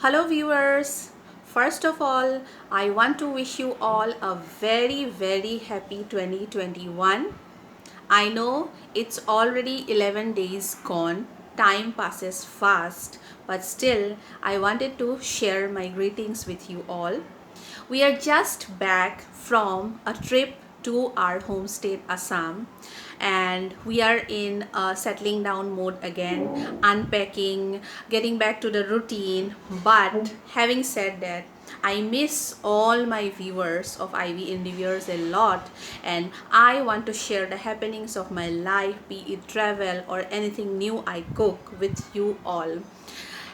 Hello viewers, first of all I want to wish you all a very happy 2021. I know it's already 11 days gone, time passes fast, but still I wanted to share my greetings with you all. We are just back from a trip to our home state Assam, and we are in a settling down mode again, unpacking, getting back to the routine. But having said that, I miss all my viewers of IV Indiviers a lot, and I want to share the happenings of my life, be it travel or anything new I cook, with you all.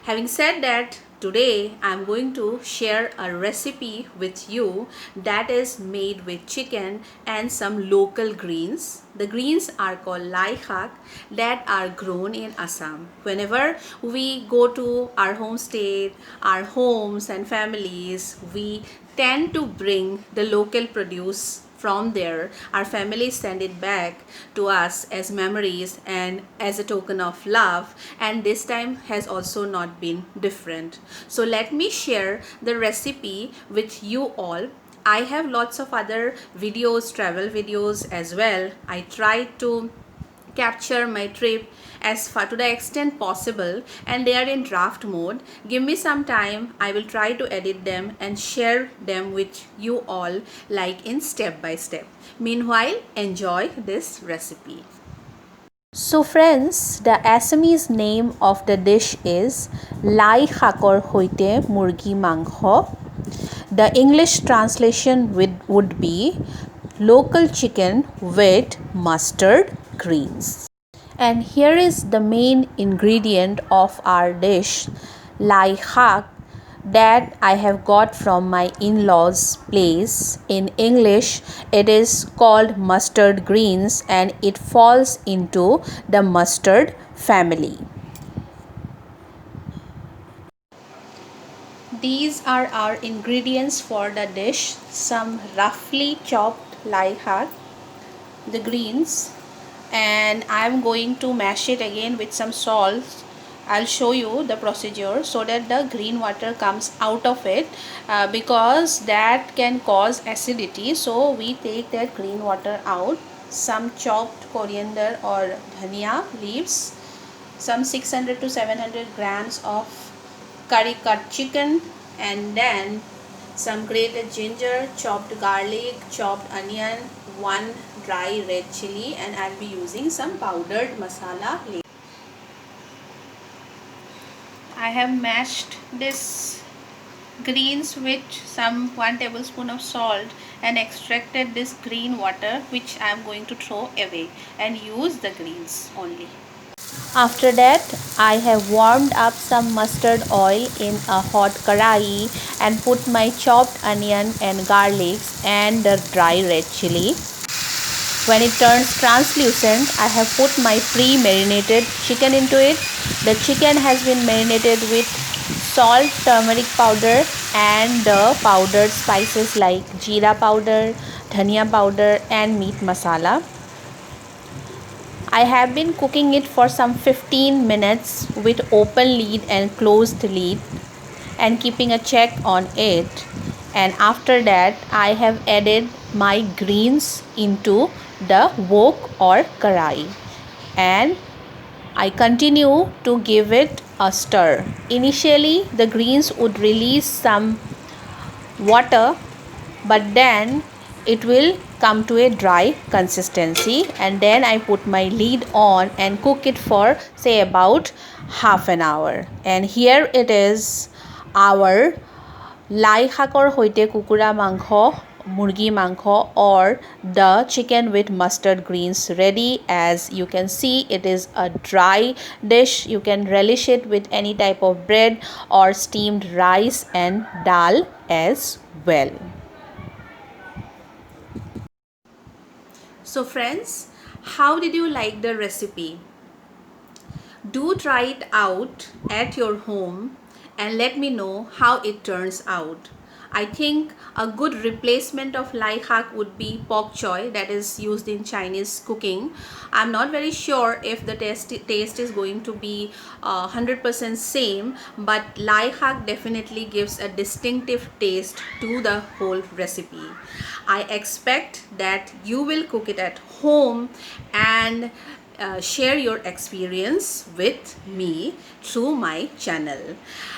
Having said that, today I'm going to share a recipe with you that is made with chicken and some local greens. The greens are called lai khak that are grown in Assam. Whenever we go to our home state, our homes and families, we tend to bring the local produce from there. Our families send it back to us as memories and as a token of love, and this time has also not been different. So let me share the recipe with you all. I have lots of other videos, travel videos as well. I try to capture my trip as far to the extent possible, and they are in draft mode. Give me some time, I will try to edit them and share them with you all, like in step by step. Meanwhile, enjoy this recipe. So friends, the Assamese name of the dish is Lai Khakor Hoite Murgi Mangho. The English translation would be local chicken with mustard greens. And here is the main ingredient of our dish, lai khak, that I have got from my in-laws' place. In English, it is called mustard greens and it falls into the mustard family. These are our ingredients for the dish: some roughly chopped lai khak, the greens, and I'm going to mash it again with some salt. I'll show you the procedure so that the green water comes out of it, because that can cause acidity, so we take that green water out. Some chopped coriander or dhania leaves, some 600 to 700 grams of curry cut chicken, and then some grated ginger, chopped garlic, chopped onion, one dry red chili, and I'll be using some powdered masala later. I have mashed this greens with some 1 tablespoon of salt and extracted this green water, which I am going to throw away and use the greens only. After that, I have warmed up some mustard oil in a hot karai and put my chopped onion and garlic and the dry red chili. When it turns translucent, I have put my pre-marinated chicken into it. The chicken has been marinated with salt, turmeric powder and the powdered spices like jeera powder, dhania powder and meat masala. I have been cooking it for some 15 minutes with open lid and closed lid and keeping a check on it, and after that I have added my greens into the wok or karai and I continue to give it a stir. Initially the greens would release some water, but then it will come to a dry consistency, and then I put my lid on and cook it for say about half an hour. And here it is, our lai khakor hoite kukura mangho, murgi mangho, or the chicken with mustard greens ready. As you can see, it is a dry dish. You can relish it with any type of bread or steamed rice and dal as well. So friends, how did you like the recipe? Do try it out at your home and let me know how it turns out. I think a good replacement of lai hak would be bok choy that is used in Chinese cooking. I'm not very sure if the taste is going to be 100% same, but lai hak definitely gives a distinctive taste to the whole recipe. I expect that you will cook it at home and share your experience with me through my channel.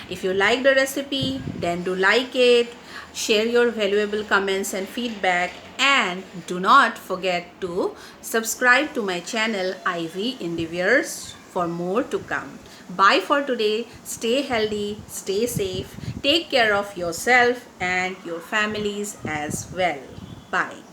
If you like the recipe, then do like it, share your valuable comments and feedback, and do not forget to subscribe to my channel Ivy Endeavours for more to come. Bye for today. Stay healthy, stay safe, take care of yourself and your families as well. Bye.